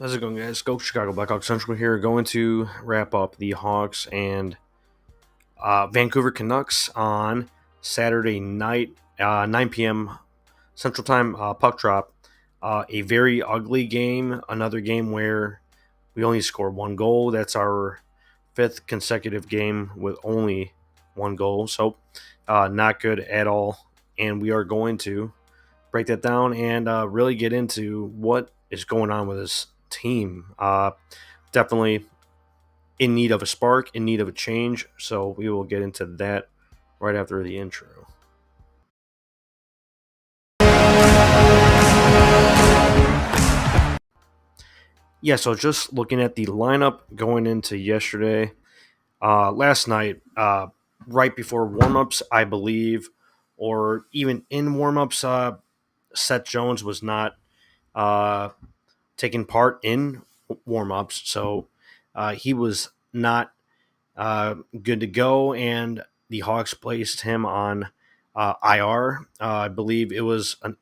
How's it going, guys? Skoks, Chicago Blackhawks Central here, going to wrap up the Hawks and Vancouver Canucks on Saturday night, 9 p.m. Central Time, puck drop. A very ugly game, another game where we only scored one goal. That's our fifth consecutive game with only one goal, so not good at all. And we are going to break that down and really get into what is going on with this team. Definitely in need of a spark, in need of a change. So we will get into that right after the intro. Yeah, so just looking at the lineup going into yesterday, last night, right before warmups, I believe, or even in warmups, Seth Jones was not uh, taking part in warmups, so he was not good to go, and the Hawks placed him on IR. I believe it was um,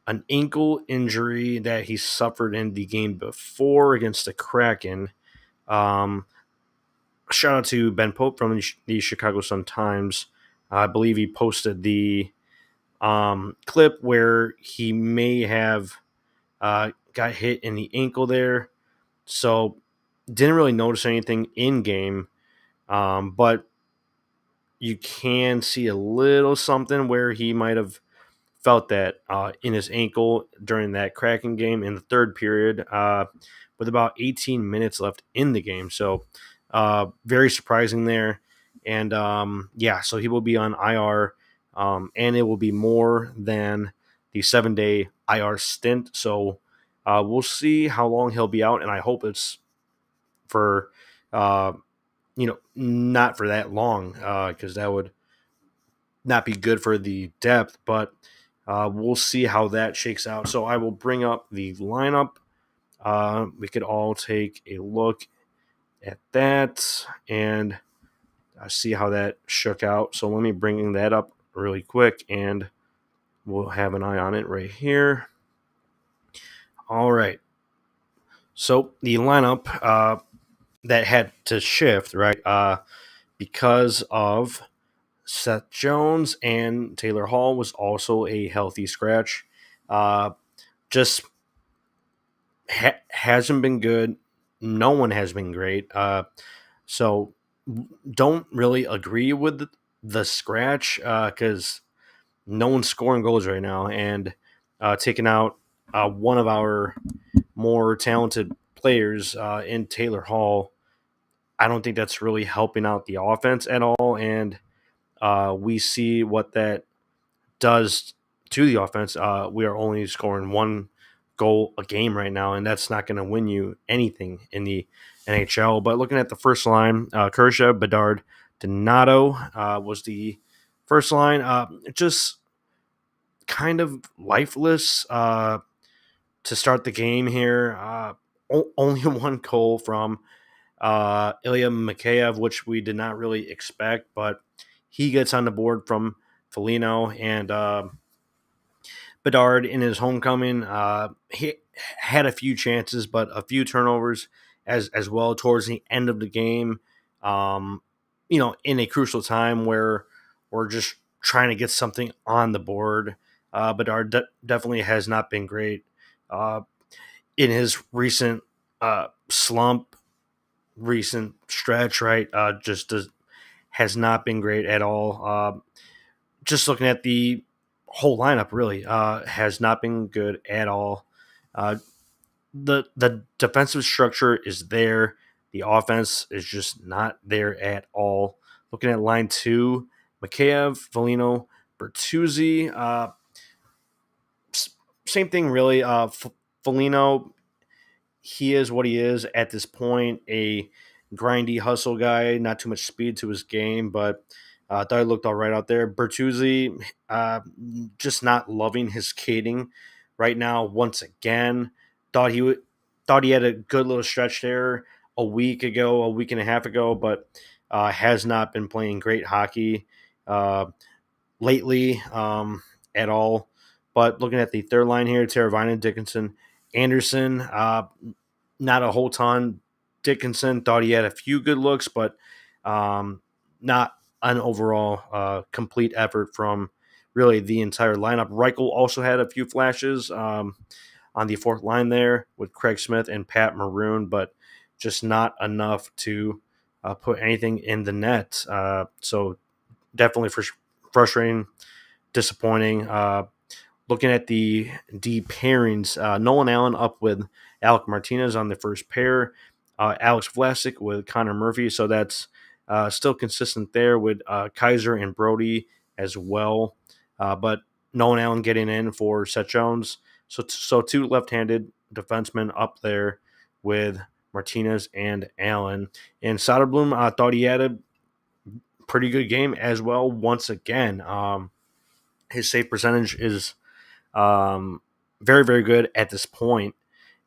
an ankle injury that he suffered in the game before against the Kraken. Um, Shout out to Ben Pope from the Chicago Sun Times. I believe he posted the clip where he may have got hit in the ankle there. So didn't really notice anything in game, but you can see a little something where he might have felt that in his ankle during that Kraken game in the third period, with about 18 minutes left in the game. So very surprising there. And yeah, so he will be on IR, and it will be more than the 7 day IR stint. So we'll see how long he'll be out, and I hope it's for uh, not for that long, because that would not be good for the depth. But we'll see how that shakes out. So I will bring up the lineup. We could all take a look at that and see how that shook out. So let me bring that up really quick, and we'll have an eye on it right here. All right. So the lineup that had to shift, right, because of Seth Jones and Taylor Hall was also a healthy scratch. Just hasn't been good. No one has been great. So don't really agree with the scratch because no one's scoring goals right now, and taking out one of our more talented players in Taylor Hall, I don't think that's really helping out the offense at all. And we see what that does to the offense. We are only scoring one goal a game right now, and that's not going to win you anything in the NHL. But looking at the first line, Kershaw, Bedard, Donato was the first line. Just kind of lifeless to start the game here. Only one goal from Ilya Mikheyev, which we did not really expect, but he gets on the board from Foligno, and Bedard in his homecoming. He had a few chances, but a few turnovers as well towards the end of the game. Um, in a crucial time where we're just trying to get something on the board. Bedard definitely has not been great uh, in his recent slump, recent stretch. Right, has not been great at all. Just looking at the whole lineup, really has not been good at all. Uh, the defensive structure is there. The offense is just not there at all. Looking at line two, Mikheyev, Foligno, Bertuzzi. Same thing, really. Foligno, he is what he is at this point, a grindy hustle guy, not too much speed to his game, but I thought he looked all right out there. Bertuzzi, just not loving his skating right now. Once again, thought he would thought he had a good little stretch there a week and a half ago, but has not been playing great hockey uh, lately at all. But looking at the third line here, Teravainen, Dickinson, Anderson, not a whole ton. Dickinson thought he had a few good looks, but not an overall complete effort from really the entire lineup. Reichel also had a few flashes on the fourth line there with Craig Smith and Pat Maroon, but just not enough to put anything in the net. So definitely frustrating, disappointing. Looking at the D pairings, Nolan Allen up with Alec Martinez on the first pair, Alex Vlasic with Connor Murphy. So that's still consistent there with Kaiser and Brody as well. But Nolan Allen getting in for Seth Jones. So two left-handed defensemen up there with Martinez and Allen. And Soderblom thought he had a pretty good game as well once again. His save percentage is very, very good at this point.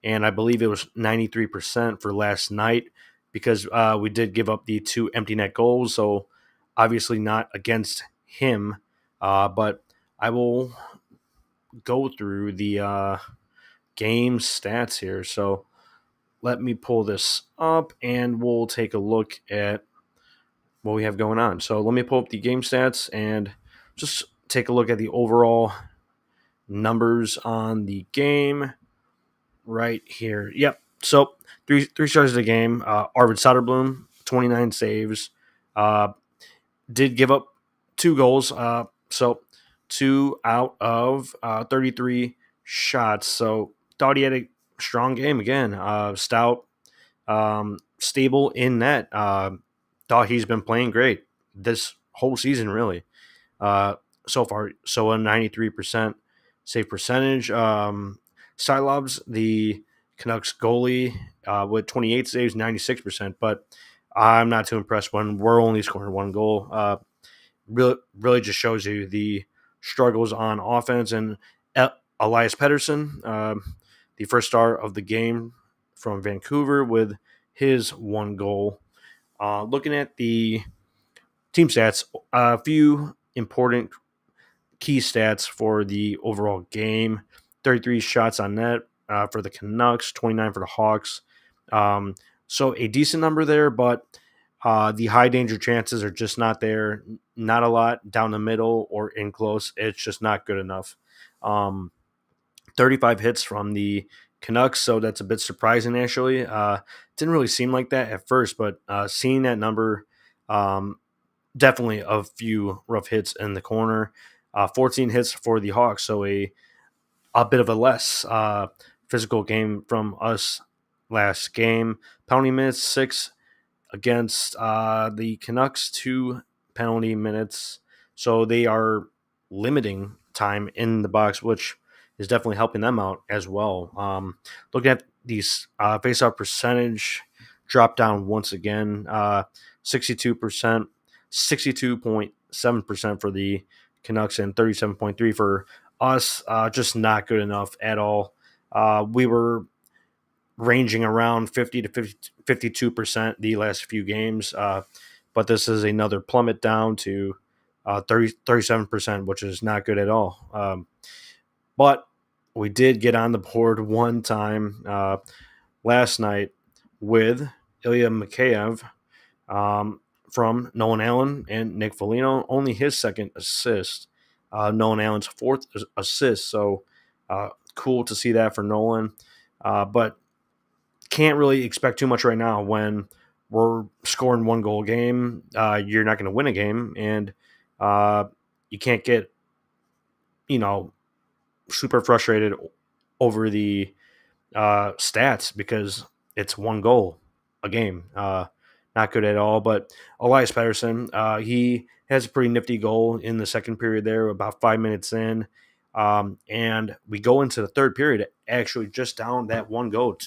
And I believe it was 93% for last night because we did give up the 2 empty net goals. So obviously not against him. But I will go through the game stats here. So let me pull this up and we'll take a look at what we have going on. So let me pull up the game stats and just take a look at the overall numbers on the game right here. Yep. So three stars of the game. Arvid Soderblom, 29 saves. Did give up 2 goals. So 2 out of 33 shots. So thought he had a strong game again. Stout, stable in net. Thought he's been playing great this whole season, really. So far, so a 93% save percentage. Silovs, the Canucks goalie, with 28 saves, 96%. But I'm not too impressed when we're only scoring 1 goal. Really just shows you the struggles on offense. And Elias Pettersson, the first star of the game from Vancouver with his 1 goal. Looking at the team stats, a few important key stats for the overall game. 33 shots on net for the Canucks, 29 for the Hawks. So a decent number there, but the high danger chances are just not there. Not a lot down the middle or in close. It's just not good enough. 35 hits from the Canucks, so that's a bit surprising actually. Didn't really seem like that at first, but seeing that number, definitely a few rough hits in the corner. 14 hits for the Hawks, so a bit of a less physical game from us last game. Penalty minutes, 6 against the Canucks, 2 penalty minutes. So they are limiting time in the box, which is definitely helping them out as well. Looking at these face-off percentage, drop down once again, 62%, 62.7% for the Canucks and 37.3% for us. Just not good enough at all. We were ranging around 50 to 52% the last few games, but this is another plummet down to 37%, which is not good at all. But we did get on the board one time last night with Ilya Mikheyev from Nolan Allen and Nick Foligno, only his second assist. Nolan Allen's 4th assist, so cool to see that for Nolan. But can't really expect too much right now when we're scoring 1 goal a game. You're not going to win a game, and you can't get, super frustrated over the stats because it's 1 goal a game. Not good at all. But Elias Pettersson, he has a pretty nifty goal in the second period there, about 5 minutes in. And we go into the third period, actually just down that 1 goal,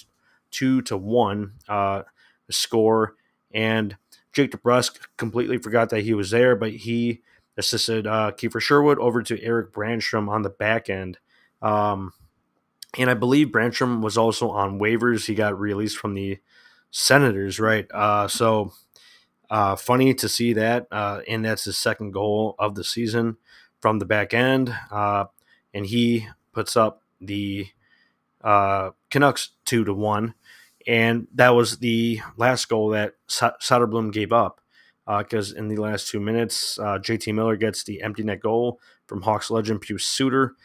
2-1 score. And Jake DeBrusk completely forgot that he was there, but he assisted Kiefer Sherwood over to Eric Brandstrom on the back end. And I believe Brandstrom was also on waivers. He got released from the Senators, right? So funny to see that. And that's his second goal of the season from the back end. and he puts up the Canucks 2-1, and that was the last goal that Soderblom gave up because in the last 2 minutes, JT Miller gets the empty net goal from Hawks legend Pius Suter,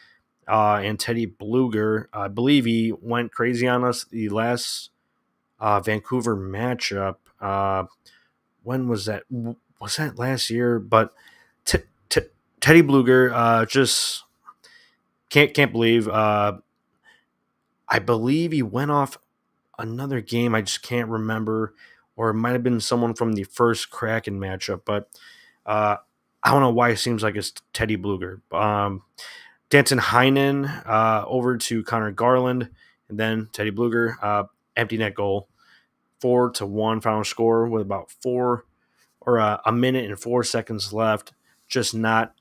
and Teddy Bluger. I believe he went crazy on us the last Vancouver matchup. When was that? Was that last year? But Teddy Bluger just can't believe. I believe he went off another game. I just can't remember, or it might have been someone from the first Kraken matchup. But I don't know why it seems like it's Teddy Bluger. Danton Heinen over to Connor Garland, and then Teddy Bluger, empty net goal, 4-1 final score with about a minute and 4 seconds left. Just not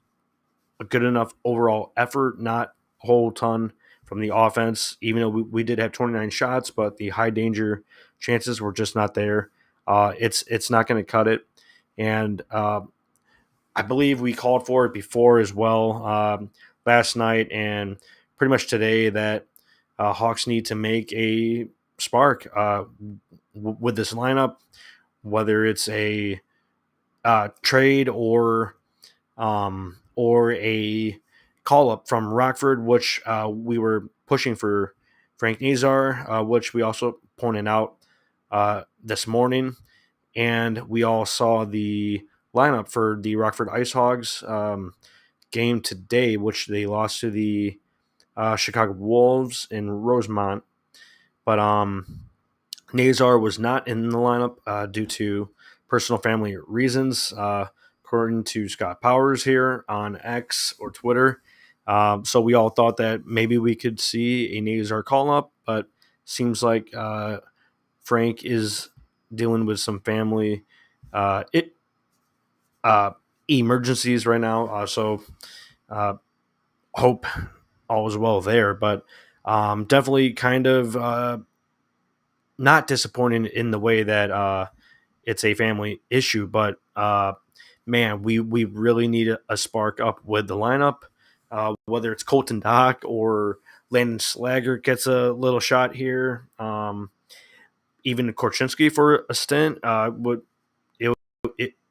a good enough overall effort, not a whole ton from the offense, even though we did have 29 shots, but the high danger chances were just not there. It's not going to cut it. And I believe we called for it before as well last night and pretty much today that Hawks need to make a spark with this lineup, whether it's a trade or a call up from Rockford, which we were pushing for Frank Nazar, which we also pointed out this morning. And we all saw the lineup for the Rockford Ice Hogs game today, which they lost to the Chicago Wolves in Rosemont. But Nazar was not in the lineup due to personal family reasons, according to Scott Powers here on X or Twitter. So we all thought that maybe we could see a Nazar call up, but seems like Frank is dealing with some family emergencies right now. So hope all is well there, but definitely kind of not disappointing in the way that it's a family issue, but man, we really need a spark up with the lineup. Whether it's Colton Dock or Landon Slager gets a little shot here, even Korchinski for a stint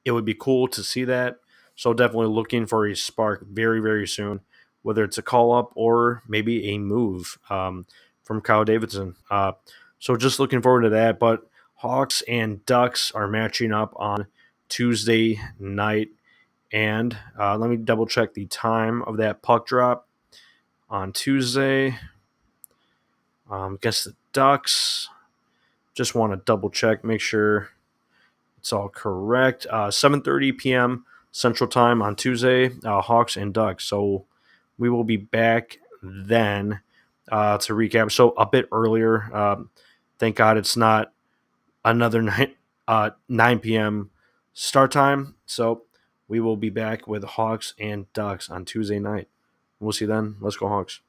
it would be cool to see that. So definitely looking for a spark very, very soon, whether it's a call up or maybe a move from Kyle Davidson. So just looking forward to that. But Hawks and Ducks are matching up on Tuesday night. And let me double check the time of that puck drop on Tuesday against the Ducks. Just want to double check, make sure it's all correct. 7:30 p.m. Central Time on Tuesday, Hawks and Ducks. So we will be back then to recap. So a bit earlier. Thank God it's not another 9 p.m. start time. So we will be back with Hawks and Ducks on Tuesday night. We'll see you then. Let's go Hawks.